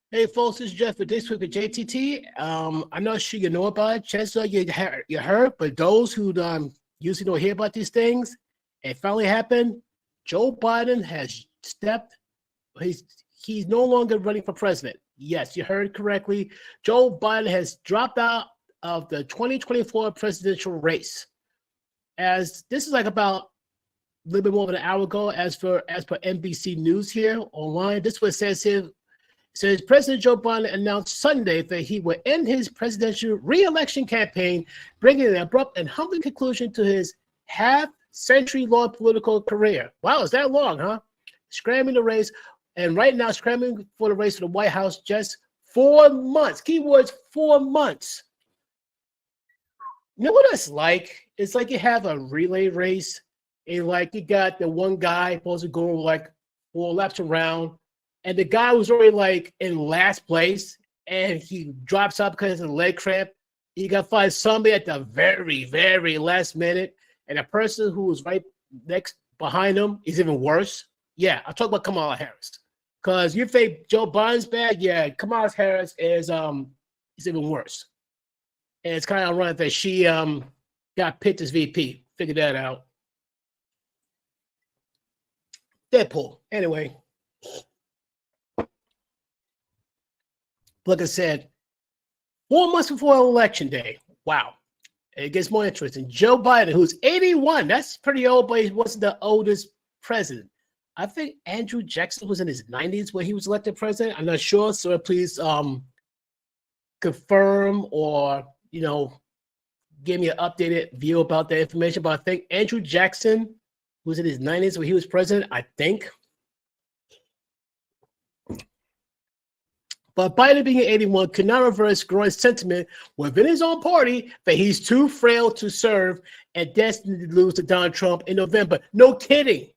Hey folks, this is Jeff with This Week with JTT. I'm not sure you know about it. Chances are you heard, but those who usually don't hear about these things, it finally happened. Joe Biden has stepped. He's he's no longer running for president. Yes, you heard correctly. Joe Biden has dropped out of the 2024 presidential race. As this is like about a little bit more than an hour ago, as per NBC News here online. This is what it says here. Says President Joe Biden announced Sunday that he would end his presidential re-election campaign, bringing an abrupt and humbling conclusion to his half-century-long political career. Wow, is that long, huh? Scrambling the race, and right now scrambling for the race for the White House just 4 months. Keywords, 4 months. You know what it's like? It's like you have a relay race, and like you got the one guy supposed to go like 4 laps around, and the guy was already like in last place, and he drops out because of the leg cramp. You got to find somebody at the very, very last minute, and the person who was right next behind him is even worse. Yeah, I'll talk about Kamala Harris, because you think Joe Biden's bad. Yeah, Kamala Harris is even worse, and it's kind of ironic that she got picked as VP. Figure that out. Deadpool. Anyway. Like I said, 4 months before election day. Wow. It gets more interesting. Joe Biden, who's 81, that's pretty old, but he wasn't the oldest president. I think Andrew Jackson was in his 90s when he was elected president. I'm not sure, so please confirm or, give me an updated view about that information. But I think Andrew Jackson was in his 90s when he was president, I think. But Biden being 81 could not reverse growing sentiment within his own party that he's too frail to serve and destined to lose to Donald Trump in November. No kidding.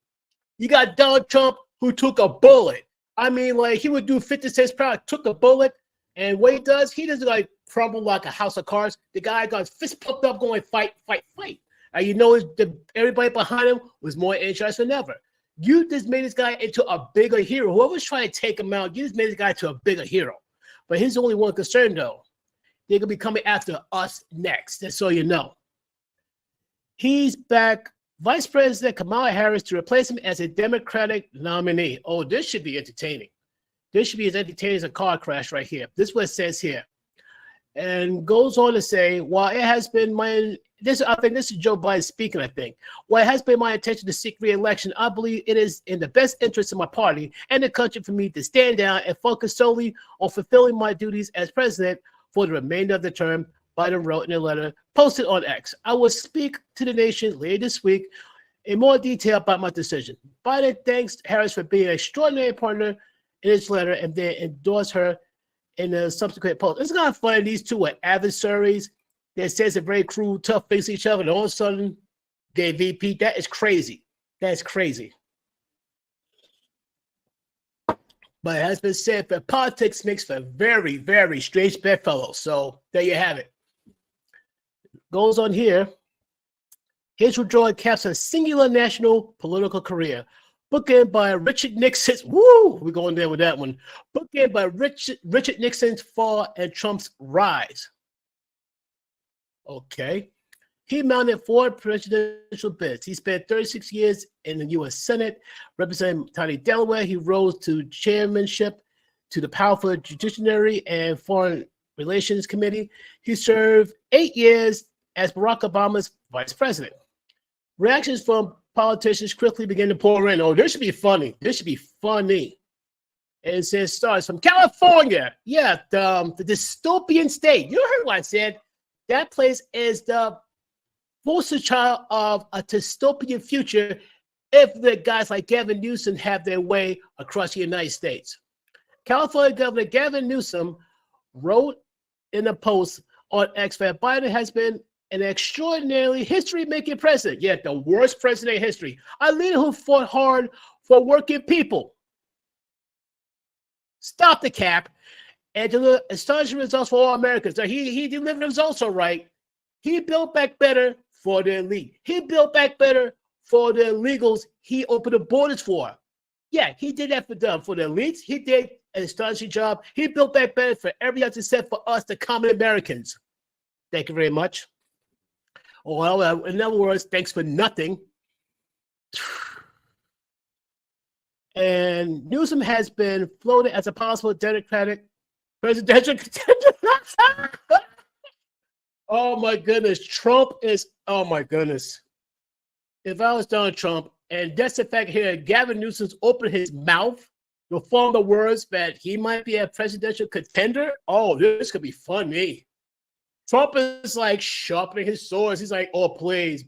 You got Donald Trump who took a bullet. I mean, like he would do 50 cents per hour, took a bullet, and what he doesn't like crumble like a house of cards. The guy got his fist pumped up going fight, fight, fight. Everybody behind him was more interested than ever. You just made this guy into a bigger hero. Whoever's trying to take him out, you just made this guy to a bigger hero. But he's the only one concerned, though. They're going to be coming after us next, just so you know. He's back. Vice President Kamala Harris to replace him as a Democratic nominee. Oh, this should be entertaining. This should be as entertaining as a car crash right here. This is what it says here. And goes on to say, while it has been I think this is Joe Biden speaking, I think. While it has been my intention to seek re-election, I believe it is in the best interest of my party and the country for me to stand down and focus solely on fulfilling my duties as president for the remainder of the term, Biden wrote in a letter posted on X. I will speak to the nation later this week in more detail about my decision. Biden thanks Harris for being an extraordinary partner in his letter and then endorsed her in the subsequent post. It's kind of funny. These two are adversaries that says a very cruel, tough things to each other, and all of a sudden they VP. That is crazy. That's crazy. But it has been said that politics makes for very, very strange bedfellows. So there you have it. Goes on here. His withdrawal caps a singular national political career. Bookend by Richard Nixon's, we're going there with that one. Bookend by Richard Nixon's fall and Trump's rise. Okay. He mounted 4 presidential bids. He spent 36 years in the U.S. Senate, representing tiny Delaware. He rose to chairmanship to the powerful Judiciary and Foreign Relations Committee. He served 8 years as Barack Obama's vice president. Reactions from politicians quickly began to pour in. Oh, this should be funny. This should be funny. And it says stars from California. Yeah, the dystopian state. You heard what I said. That place is the poster child of a dystopian future if the guys like Gavin Newsom have their way across the United States. California Governor Gavin Newsom wrote in a post on X that Biden has been an extraordinarily history-making president. Yeah, the worst president in history. A leader who fought hard for working people. Stop the cap and deliver astonishing results for all Americans. So he delivered results all right. He built back better for the elite. He built back better for the illegals he opened the borders for. Yeah, he did that for the elites. He did an astonishing job. He built that better for everybody else except for us, the common Americans. Thank you very much. Well, in other words, thanks for nothing. And Newsom has been floated as a possible Democratic presidential contender. Oh my goodness, Trump is. Oh my goodness. If I was Donald Trump, and that's the fact here, Gavin Newsom's opened his mouth to form the words that he might be a presidential contender. Oh, this could be funny. Trump is like sharpening his swords. He's like, oh, please.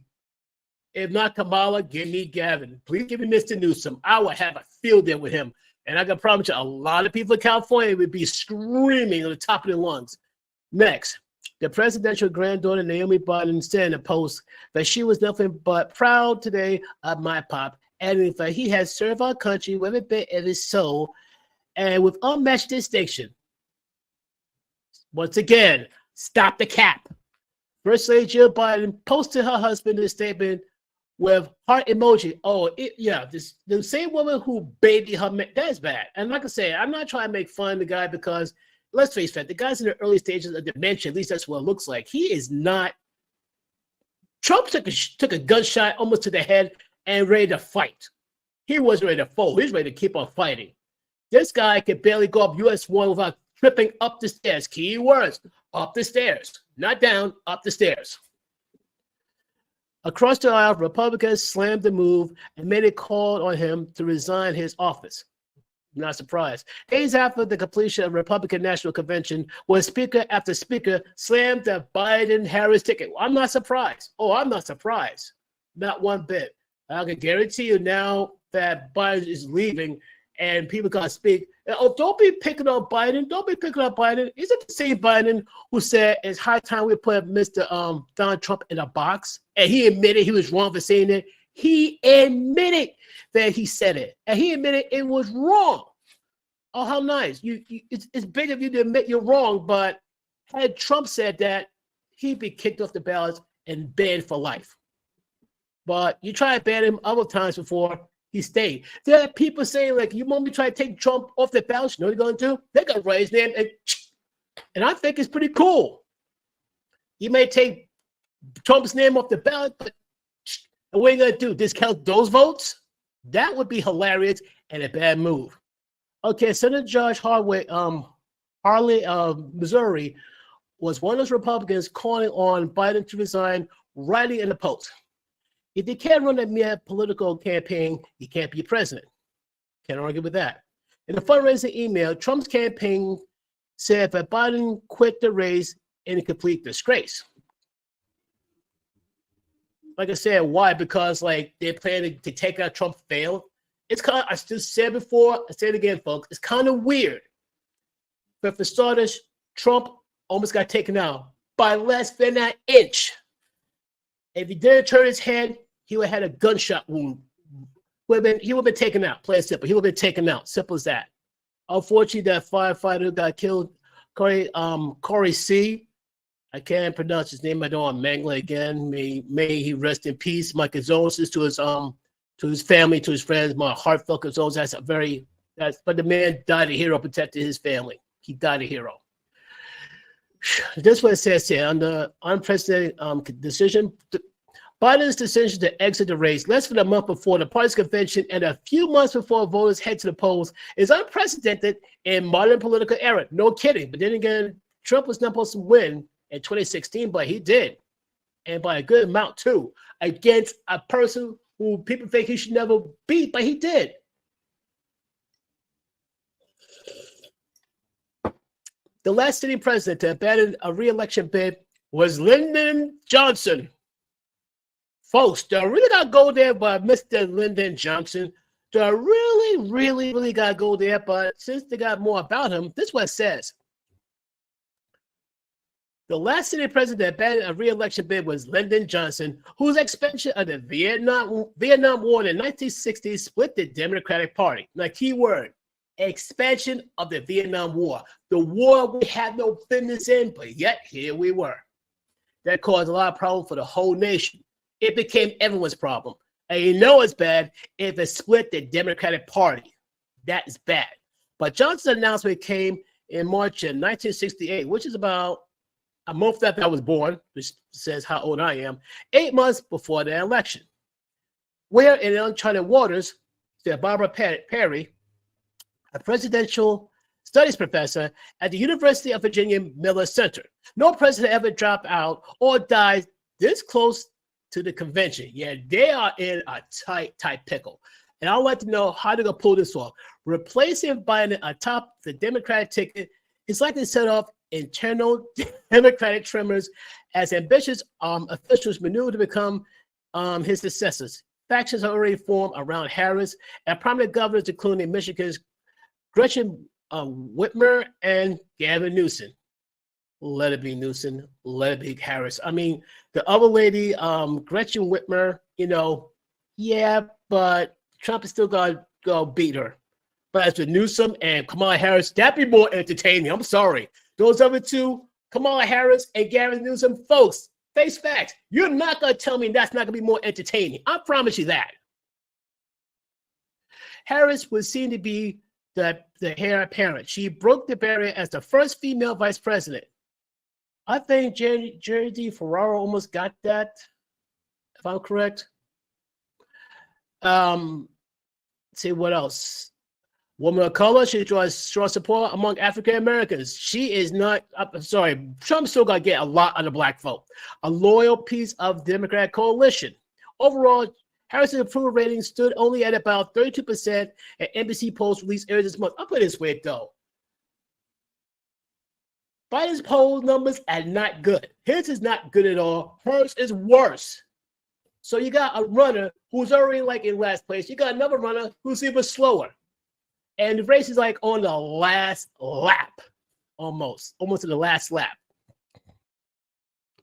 If not Kamala, give me Gavin. Please give me Mr. Newsom. I would have a field day with him. And I can promise you, a lot of people in California would be screaming on the top of their lungs. Next, the presidential granddaughter, Naomi Biden, said in a post that she was nothing but proud today of my pop, adding that he has served our country with a bit of his soul and with unmatched distinction. Once again, stop the cap. First Lady Jill Biden posted her husband a statement with heart emoji. Oh, the same woman who babied her man, that's bad. And like I say, I'm not trying to make fun of the guy because, let's face it, the guy's in the early stages of dementia. At least that's what it looks like. He is not. Trump took a gunshot almost to the head and ready to fight. He wasn't ready to fold. He was ready to keep on fighting. This guy could barely go up US 1 without tripping up the stairs. Key words, up the stairs. Not down, up the stairs. Across the aisle, Republicans slammed the move and made it call on him to resign his office. Not surprised. Days after the completion of Republican National Convention, where speaker after speaker slammed the Biden-Harris ticket. I'm not surprised. Oh, I'm not surprised. Not one bit. I can guarantee you now that Biden is leaving and people got to speak. Oh, don't be picking on Biden. Don't be picking on Biden. Is it the same Biden who said it's high time we put Mr. Donald Trump in a box? And he admitted he was wrong for saying it. He admitted that he said it. And he admitted it was wrong. Oh, how nice. It's big of you to admit you're wrong, but had Trump said that, he'd be kicked off the ballots and banned for life. But you try to ban him other times before he stayed. There are people saying, like, you want me to try to take Trump off the ballot? You know what they're going to do? They're going to raise his name. And I think it's pretty cool. You may take Trump's name off the ballot, but what are you going to do? Discount those votes? That would be hilarious and a bad move. Okay, Senator Judge Harley of Missouri was one of those Republicans calling on Biden to resign, writing in the Post. If you can't run a mere political campaign, you can't be president. Can't argue with that. In a fundraising email, Trump's campaign said that Biden quit the race in a complete disgrace. Like I said, why? Because like they're planning to take out Trump failed. It's kind of, I still said before, I say it again, folks, it's kind of weird. But for starters, Trump almost got taken out by less than an inch. If he didn't turn his head, he would have had a gunshot wound. He would have been taken out, plain simple. He would have been taken out, simple as that. Unfortunately, that firefighter who got killed, Corey C., I can't pronounce his name. I don't want to mangle it again. May he rest in peace. My condolences to his family, to his friends. My heartfelt condolences. But the man died a hero, protected his family. He died a hero. This is what it says here on the unprecedented decision. Biden's decision to exit the race less than a month before the party's convention and a few months before voters head to the polls is unprecedented in modern political era. No kidding. But then again, Trump was not supposed to win in 2016, but he did. And by a good amount, too, against a person who people think he should never beat, but he did. The last sitting president to abandon a re-election bid was Lyndon Johnson. Folks, do I really got to go there by Mr. Lyndon Johnson? Do I really got to go there? But since they got more about him, this is what it says. The last sitting president that abandoned a re-election bid was Lyndon Johnson, whose expansion of the Vietnam War in the 1960s split the Democratic Party. Now, key word, expansion of the Vietnam War. The war we had no business in, but yet here we were. That caused a lot of problems for the whole nation. It became everyone's problem. And you know it's bad if it split the Democratic Party. That is bad. But Johnson's announcement came in March of 1968, which is about a month after I was born, which says how old I am, 8 months before the election, where in uncharted waters, said Barbara Perry, a presidential studies professor at the University of Virginia Miller Center. No president ever dropped out or died this close to the convention. Yeah, they are in a tight pickle. And I want to know how they're going to pull this off. Replacing Biden atop the Democratic ticket is likely to set off internal Democratic tremors as ambitious officials maneuver to become his successors. Factions are already formed around Harris, and prominent governors, including Michigan's Gretchen Whitmer and Gavin Newsom. Let it be Newsom, let it be Harris. I mean, the other lady, Gretchen Whitmer, yeah, but Trump is still gonna go beat her. But as for Newsom and Kamala Harris, that'd be more entertaining. I'm sorry. Those other two, Kamala Harris and Gavin Newsom, folks, face facts. You're not gonna tell me that's not gonna be more entertaining. I promise you that. Harris was seen to be the heir apparent. She broke the barrier as the first female vice president. I think Jerry Ferraro almost got that, if I'm correct. See what else? Woman of color, she draws strong support among African Americans. She is not, sorry, Trump still got to get a lot of the black vote. A loyal piece of the Democratic coalition. Overall, Harris's approval rating stood only at about 32%, and NBC polls released earlier this month. I'll put it this way, though. Biden's poll numbers are not good. His is not good at all. Hers is worse. So you got a runner who's already like in last place. You got another runner who's even slower. And the race is like on the last lap, almost to the last lap.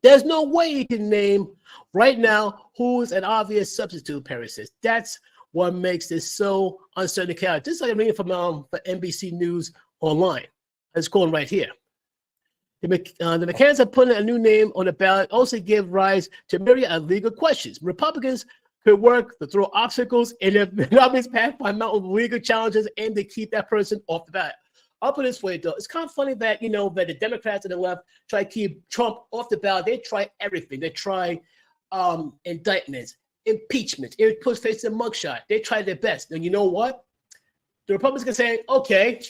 There's no way you can name right now who's an obvious substitute, Perry says. That's what makes this so uncertain. This is like I'm reading from NBC News Online. It's going right here. The mechanics of putting a new name on the ballot also give rise to myriad of legal questions. Republicans could work to throw obstacles in their nominee's path by mounting legal challenges and to keep that person off the ballot. I'll put it this way, though. It's kind of funny that, that the Democrats and the left try to keep Trump off the ballot. They try everything. They try indictments, impeachment. It puts face in mugshot. They try their best. And you know what? The Republicans can say, okay,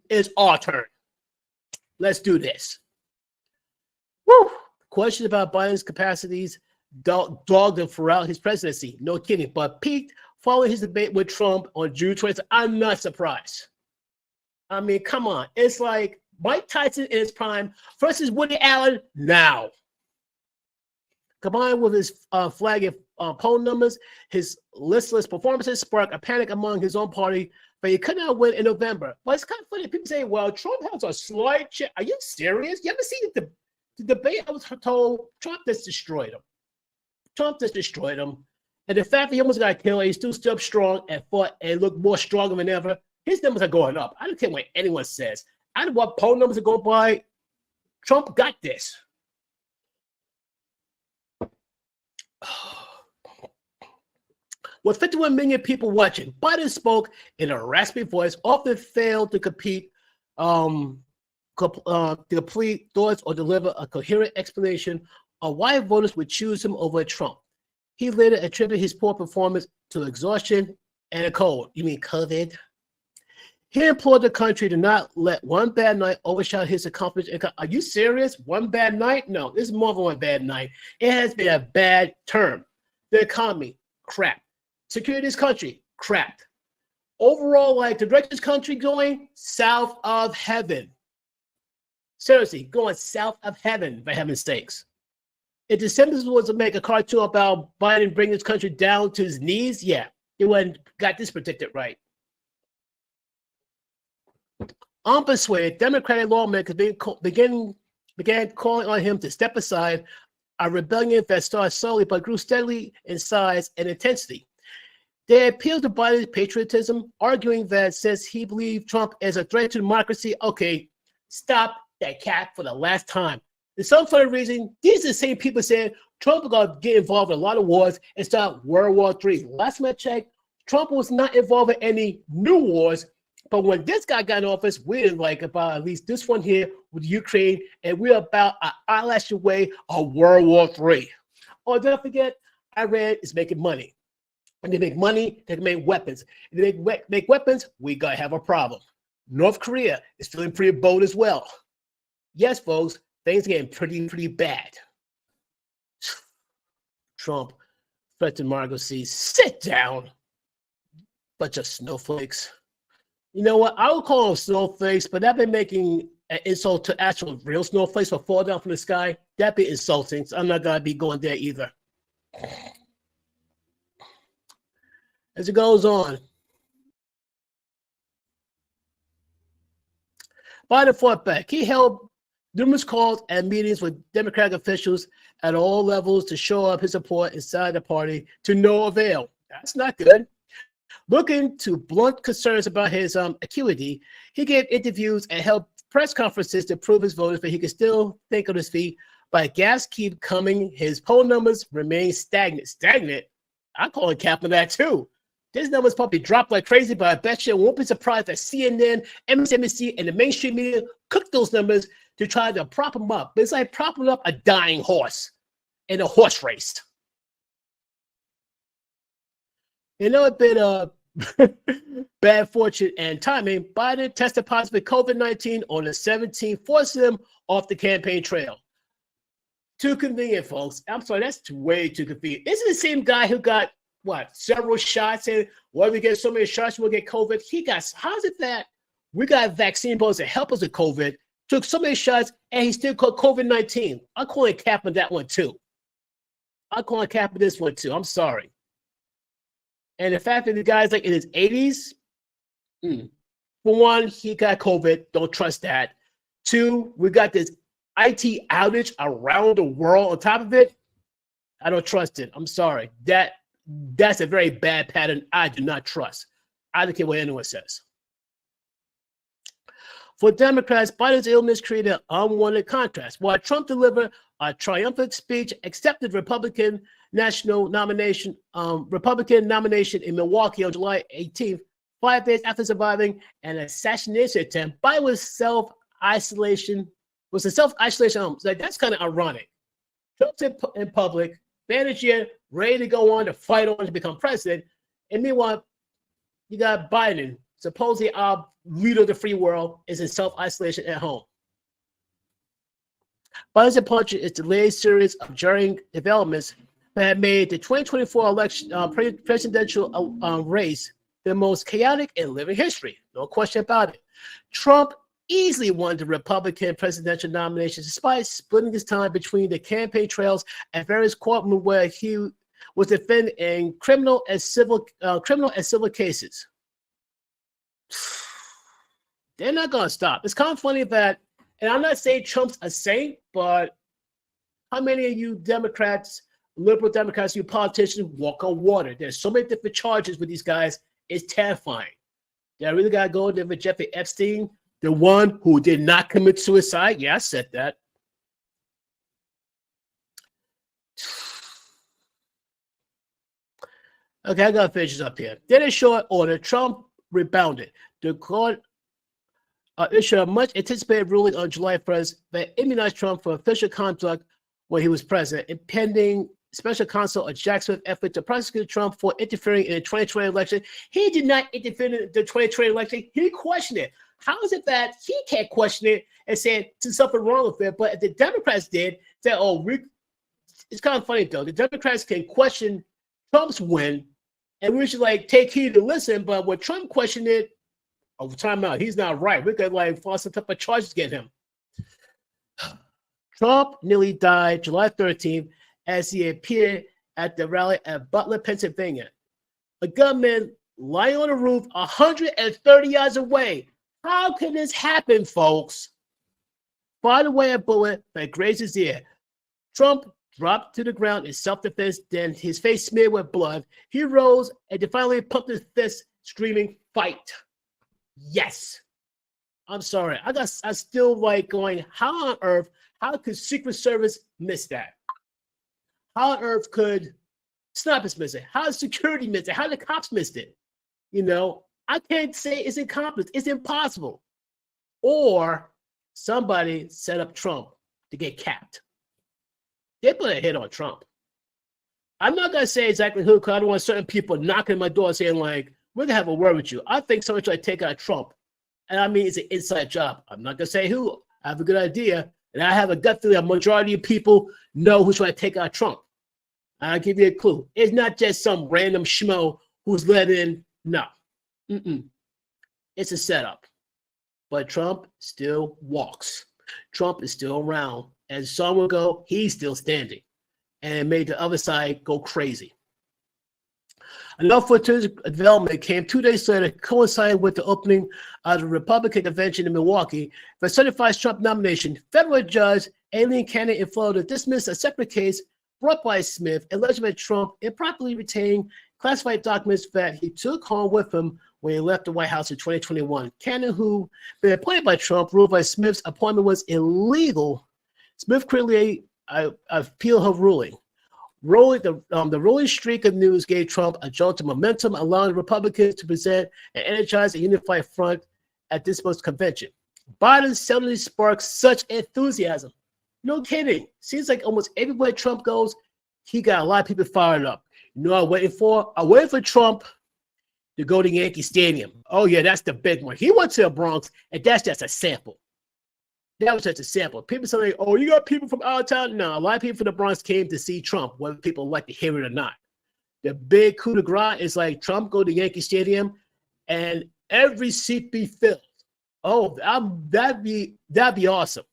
it's our turn. Let's do this. Woo! Questions about Biden's capacities dogged him throughout his presidency. No kidding. But peaked following his debate with Trump on June 20th. I'm not surprised. I mean, come on. It's like Mike Tyson in his prime versus Woody Allen now. Combined with his flagging poll numbers, his listless performances sparked a panic among his own party, but he could not win in November. But it's kind of funny. People say, well, Trump has a slight chance. Are you serious? You ever seen the debate? I was told Trump just destroyed him. Trump just destroyed him. And the fact that he almost got killed, he still stood up strong and fought and looked more stronger than ever. His numbers are going up. I don't care what anyone says. I don't know what poll numbers are going by. Trump got this. With 51 million people watching, Biden spoke in a raspy voice, often failed to complete thoughts or deliver a coherent explanation of why voters would choose him over Trump. He later attributed his poor performance to exhaustion and a cold. You mean COVID? He implored the country to not let one bad night overshadow his accomplishments. Are you serious? One bad night? No, this is more than one bad night. It has been a bad term. The economy, crap. Security of this country, crap. Overall, like the direction this country going south of heaven. Seriously, going south of heaven, for heaven's sakes. If the Simpsons was to make a cartoon about Biden bringing this country down to his knees, yeah, it wouldn't got this predicted right. Unpersuaded, Democratic lawmakers began calling on him to step aside, a rebellion that started slowly but grew steadily in size and intensity. They appealed to Biden's patriotism, arguing that since he believed Trump is a threat to democracy, okay, stop that cat for the last time. For some funny reason, these are the same people saying Trump is going to get involved in a lot of wars and start World War III. Last time I checked, Trump was not involved in any new wars, but when this guy got in office, we're like about at least this one here with Ukraine, and we're about an eyelash away of World War III. Oh, don't forget, Iran is making money. And they make money, they can make weapons. If they make weapons, we gotta have a problem. North Korea is feeling pretty bold as well. Yes, folks, things are getting pretty bad. Trump threatened Margot C. Sit down. Bunch of snowflakes. You know what? I would call them snowflakes, but that'd be making an insult to actual real snowflakes will fall down from the sky. That'd be insulting. So I'm not gonna be going there either. As it goes on, Biden fought back. He held numerous calls and meetings with Democratic officials at all levels to show up his support inside the party to no avail. That's not good. Looking to blunt concerns about his acuity, he gave interviews and held press conferences to prove his voters that he could still think on his feet, but gas keep coming. His poll numbers remain stagnant. Stagnant? I call it capping that too. These numbers probably dropped like crazy, but I bet you won't be surprised that CNN, MSNBC, and the mainstream media cooked those numbers to try to prop them up. But it's like propping up a dying horse in a horse race. Another bit of bad fortune and timing, Biden tested positive COVID-19 on the 17th, forcing him off the campaign trail. Too convenient, folks. I'm sorry, that's way too convenient. This is the same guy who got several shots, and well, we get so many shots, we'll get COVID. How's it that we got vaccine balls to help us with COVID, took so many shots, and he still caught COVID-19? I'm calling cap on that one too. I'm calling cap on this one too. I'm sorry. And the fact that the guy's like in his 80s, for one, he got COVID. Don't trust that. Two, we got this IT outage around the world on top of it. I don't trust it. I'm sorry. That's a very bad pattern I do not trust. I don't care what anyone says. For Democrats, Biden's illness created an unwanted contrast. While Trump delivered a triumphant speech, accepted Republican nomination in Milwaukee on July 18th, 5 days after surviving an assassination attempt, Biden was self-isolation. Like, that's kind of ironic. Trump's in public, bandaged yet, ready to go on to fight on to become president. And meanwhile, you got Biden, supposedly our leader of the free world, is in self-isolation at home. Biden's departure is the latest series of jarring developments that have made the 2024 election presidential race the most chaotic in living history. No question about it. Trump easily won the Republican presidential nomination despite splitting his time between the campaign trails and various courtrooms where he was defended in criminal and civil cases. They're not going to stop. It's kind of funny that, and I'm not saying Trump's a saint, but how many of you Democrats, liberal Democrats, you politicians walk on water? There's so many different charges with these guys. It's terrifying. They really got to go there with Jeffrey Epstein, the one who did not commit suicide. Yeah, I said that. Okay, I got to finish this up here. Then in short order, Trump rebounded. The court issued a much anticipated ruling on July 1st that immunized Trump for official conduct when he was president, impending special counsel Jack Smith's effort to prosecute Trump for interfering in the 2020 election. He did not interfere in the 2020 election. He questioned it. How is it that he can't question it and say there's something wrong with it, but the Democrats did say, it's kind of funny though. The Democrats can question Trump's win, and we should take heed to listen. But when Trump questioned it, time out, he's not right. We could file some type of charges against him. Trump nearly died July 13th as he appeared at the rally at Butler, Pennsylvania. A gunman lying on a roof 130 yards away. How can this happen, folks? Fired away a bullet that grazed his ear. Trump dropped to the ground in self-defense, then his face smeared with blood. He rose and defiantly pumped his fist, screaming, "Fight!" Yes. I'm sorry. I still going, how on earth, how could Secret Service miss that? How on earth could snipers miss it? How did security miss it? How did the cops miss it? You know, I can't say it's incompetent. It's impossible. Or somebody set up Trump to get capped. They put a hit on Trump. I'm not going to say exactly who, because I don't want certain people knocking on my door saying, like, we're going to have a word with you. I think someone tried to take out Trump. And I mean, it's an inside job. I'm not going to say who. I have a good idea. And I have a gut feeling a majority of people know who's trying to take out Trump. I'll give you a clue. It's not just some random schmo who's let in. No. It's a setup. But Trump still walks. Trump is still around. As some will go, he's still standing. And it made the other side go crazy. Another fortuitous development came 2 days later, coinciding with the opening of the Republican convention in Milwaukee. For a certified Trump nomination, federal judge Aileen Cannon in Florida dismissed a separate case brought by Smith, alleging that Trump improperly retained classified documents that he took home with him when he left the White House in 2021. Cannon, who been appointed by Trump, ruled by Smith's appointment was illegal. Smith clearly appealed her ruling. The rolling streak of news gave Trump a jolt of momentum, allowing Republicans to present and energize a unified front at this month's convention. Biden suddenly sparks such enthusiasm. No kidding. Seems like almost everywhere Trump goes, he got a lot of people fired up. You know what I'm waiting for? I'm waiting for Trump to go to Yankee Stadium. Oh, yeah, that's the big one. He went to the Bronx, and that's just a sample. That was just a sample. People say, like, oh, you got people from out of town? No, a lot of people from the Bronx came to see Trump, whether people like to hear it or not. The big coup de grace is like Trump go to Yankee Stadium and every seat be filled. Oh, that'd be awesome.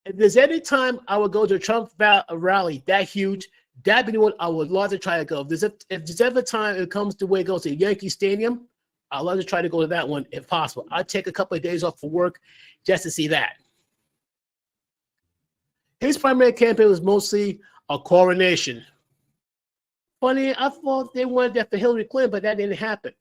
If there's any time I would go to a Trump rally that huge, that'd be the one I would love to try to go. If there's ever time it comes to where it goes to Yankee Stadium, I'd love to try to go to that one if possible. I'd take a couple of days off for work just to see that. His primary campaign was mostly a coronation. Funny, I thought they wanted that for Hillary Clinton, but that didn't happen.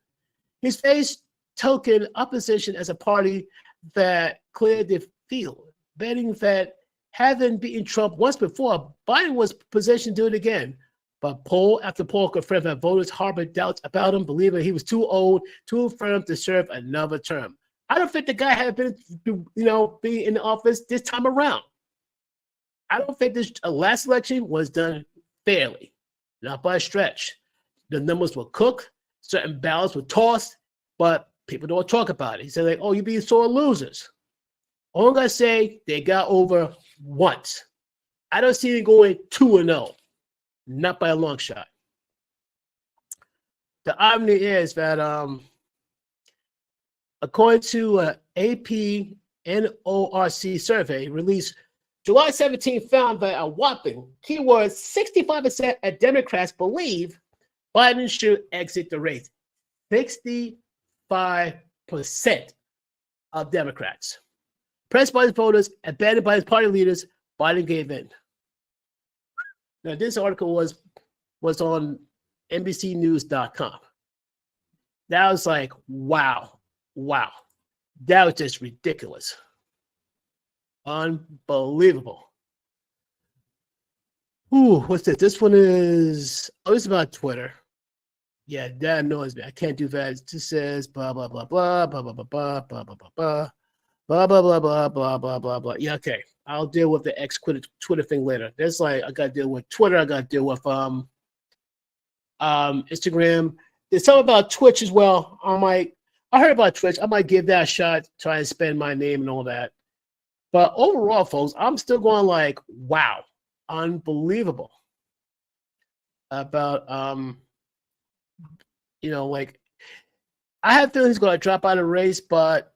He's faced token opposition as a party that cleared the field, betting that having beaten Trump once before, Biden was positioned to do it again. But poll after poll confirmed that voters harbored doubts about him, believing he was too old, too infirm to serve another term. I don't think the guy had been, being in the office this time around. I don't think this last election was done fairly, not by a stretch. The numbers were cooked, certain ballots were tossed, but people don't talk about it. He said, like, oh, you being sore losers. All I'm going to say, they got over once. I don't see them going 2-0, not by a long shot. The irony is that according to an AP NORC survey released July 17 found that a whopping keyword 65% of Democrats believe Biden should exit the race. 65% of Democrats. Pressed by his voters, abandoned by his party leaders, Biden gave in. Now, this article was on NBCnews.com. That was like, wow. That was just ridiculous. Unbelievable. Ooh, what's this? This one is, it's about Twitter. Yeah, that annoys me. I can't do that. It just says blah, blah, blah, blah, blah, blah, blah, blah, blah, blah, blah, blah, blah, blah, blah, blah, blah, blah, blah, blah. Yeah, okay. I'll deal with the Twitter thing later. There's like, I got to deal with Twitter. I got to deal with Instagram. There's something about Twitch as well. I heard about Twitch. I might give that a shot, try and spend my name and all that. But overall, folks, I'm still going like, wow, unbelievable. About, like, I have feelings he's going to drop out of the race, but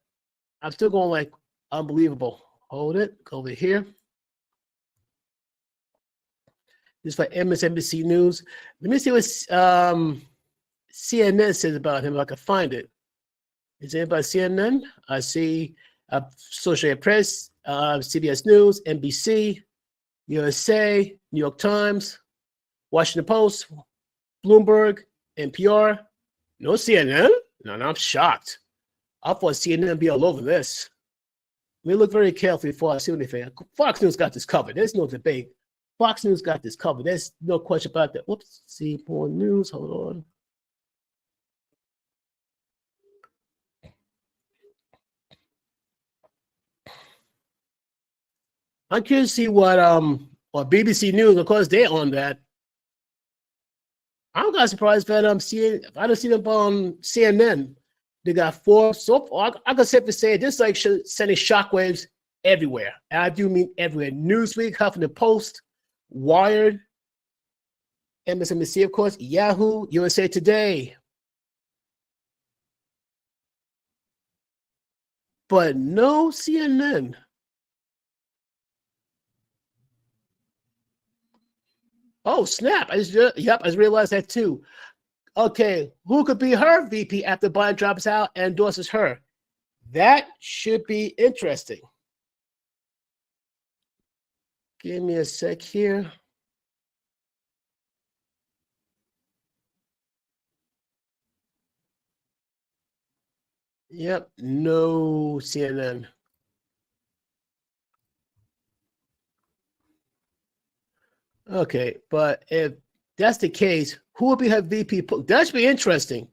I'm still going like, unbelievable. Hold it, go over here. This is for MSNBC News. Let me see what CNN says about him if I can find it. Is it about CNN? I see Associated Press, CBS News, NBC, USA, New York Times, Washington Post, Bloomberg, NPR. No CNN? No, I'm shocked. I thought CNN would be all over this. Let me look very carefully before I see anything. Fox News got this covered. There's no debate. Fox News got this covered. There's no question about that. Whoops. See more news. Hold on. I'm curious to see what BBC News, of course, they're on that. I'm not surprised that if I don't see them on CNN. They got four so far. I can safely say this is like sending shockwaves everywhere. And I do mean everywhere. Newsweek, Huffington Post, Wired, MSNBC, of course, Yahoo, USA Today. But no CNN. Oh, snap. I just realized that too. Okay, who could be her VP after Biden drops out and endorses her? That should be interesting. Give me a sec here. Yep, no CNN. Okay, but if that's the case, who would be her VP? That should be interesting.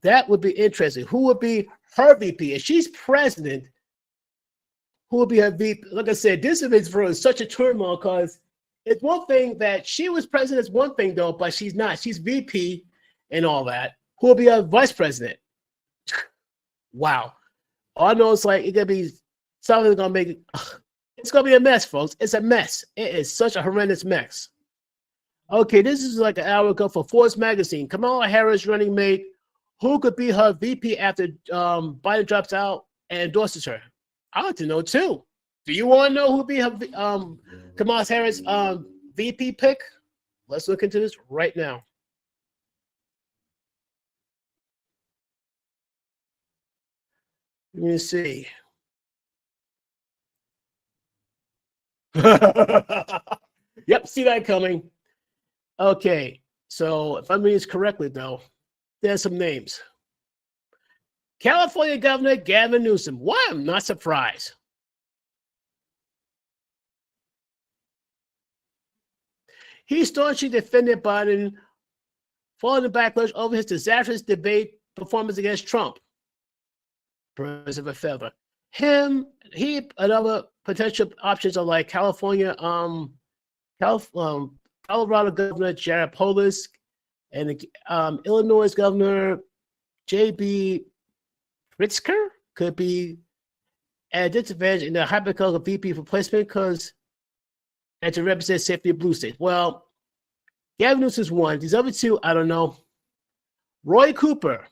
That would be interesting. Who would be her VP? If she's president, who would be her VP? Like I said, this is for such a turmoil because it's one thing that she was president is one thing though, but she's not. She's VP and all that. Who will be her vice president? Wow. All I know is like it's gonna be something gonna make it. It's gonna be a mess, folks. It's a mess. It is such a horrendous mess. Okay, this is like an hour ago for Forbes magazine. Kamala Harris running mate. Who could be her VP after Biden drops out and endorses her? I want to know too. Do you want to know who would be her Kamala Harris VP pick? Let's look into this right now. Let me see. Yep, see that coming. Okay, so if I read this correctly, though, there's some names. California Governor Gavin Newsom. Why? I'm not surprised. He staunchly defended Biden following the backlash over his disastrous debate performance against Trump. Birds of a feather. He and other potential options are like California, Colorado Governor Jared Polis, and Illinois Governor J.B. Pritzker could be at a disadvantage in the hypothetical VP replacement and to represent safety of blue states. Well, Gavin Newsom's one. These other two, I don't know. Roy Cooper.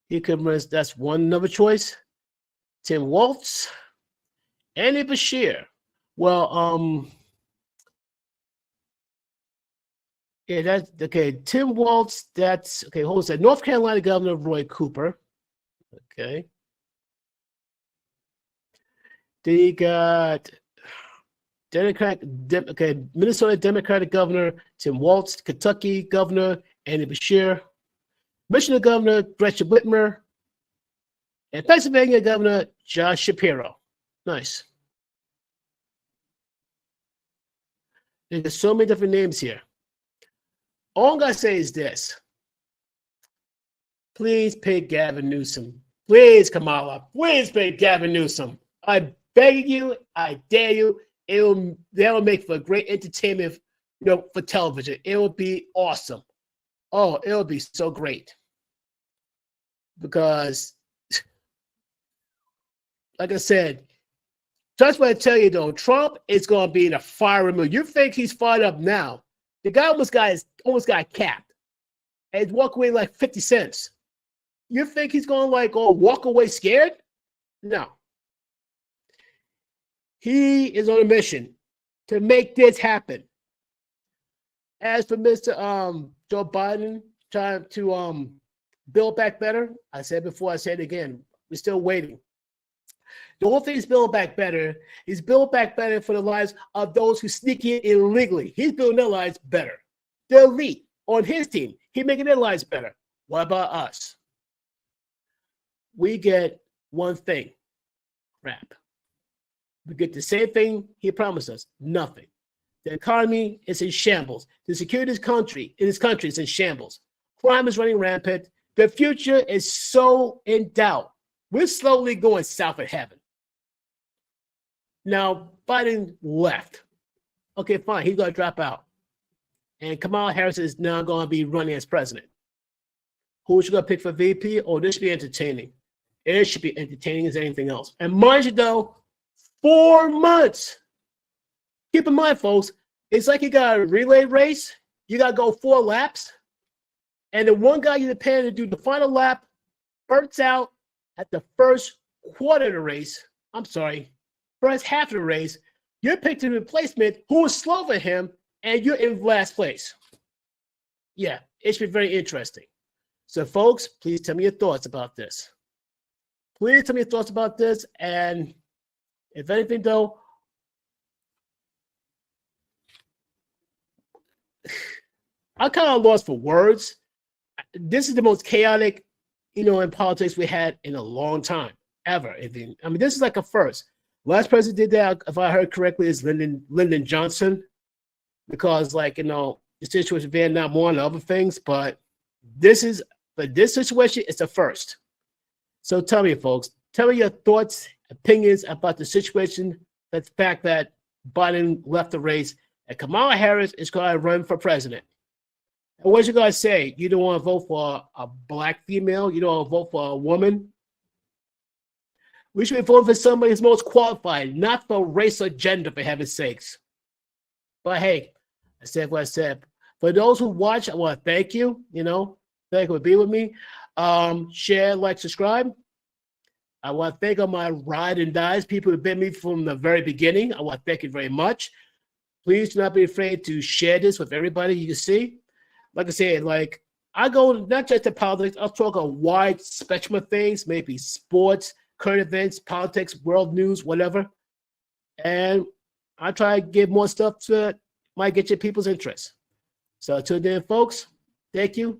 He could that's one another choice. Tim Walz, Andy Beshear. Well, yeah, that's okay. Tim Walz, that's okay. Hold on a second. North Carolina Governor Roy Cooper. Okay. Then you got Minnesota Democratic Governor Tim Walz, Kentucky Governor Andy Beshear, Michigan Governor Gretchen Whitmer, and Pennsylvania Governor Josh Shapiro. Nice. There's so many different names here. All I'm going to say is this. Please pick Gavin Newsom. Please, Kamala. Please pick Gavin Newsom. I beg you. I dare you. That'll make for great entertainment, for television. It will be awesome. Oh, it'll be so great. Because, like I said, just what I tell you though, Trump is going to be in a fire mood. You think he's fired up now? The guy almost got capped, and he's walking away like 50 cents. You think he's going to walk away scared? No. He is on a mission to make this happen. As for Mr. Joe Biden trying to build back better, I said before, I said again, we're still waiting. The whole thing is build back better. He's build back better for the lives of those who sneak in illegally. He's building their lives better. The elite on his team, he's making their lives better. What about us? We get one thing, crap. We get the same thing he promised us, nothing. The economy is in shambles. The security in this country is in shambles. Crime is running rampant. The future is so in doubt. We're slowly going south of heaven. Now, Biden left. Okay, fine. He's going to drop out. And Kamala Harris is now going to be running as president. Who should going to pick for VP? Oh, this should be entertaining. It should be entertaining as anything else. And mind you, though, 4 months. Keep in mind, folks, it's like you got a relay race. You got to go 4 laps. And the one guy you're paying to do the final lap burns out at the first quarter of the race. I'm sorry, first half of the race. You're picked a replacement who is slower than him, and you're in last place. Yeah, it should be very interesting. So, folks, please tell me your thoughts about this. Please tell me your thoughts about this. And if anything, though, I'm kind of lost for words. This is the most chaotic, in politics we had in a long time, ever. I mean, this is like a first. Last president did that, if I heard correctly, is Lyndon Johnson, because, the situation with Vietnam War and other things. But this situation, it's a first. So tell me, folks, tell me your thoughts, opinions about the situation, the fact that Biden left the race and Kamala Harris is going to run for president. And what you going to say? You don't want to vote for a black female? You don't want to vote for a woman? We should be voting for somebody who's most qualified, not for race or gender, for heaven's sakes. But hey, I said what I said. For those who watch, I want to thank you. Thank you for being with me. Share, like, subscribe. I want to thank all my ride and dies, people who've been with me from the very beginning. I want to thank you very much. Please do not be afraid to share this with everybody you can see. Like I said, I go not just to politics, I'll talk a wide spectrum of things, maybe sports, current events, politics, world news, whatever. And I try to give more stuff that might get your people's interest. So until then, folks, thank you.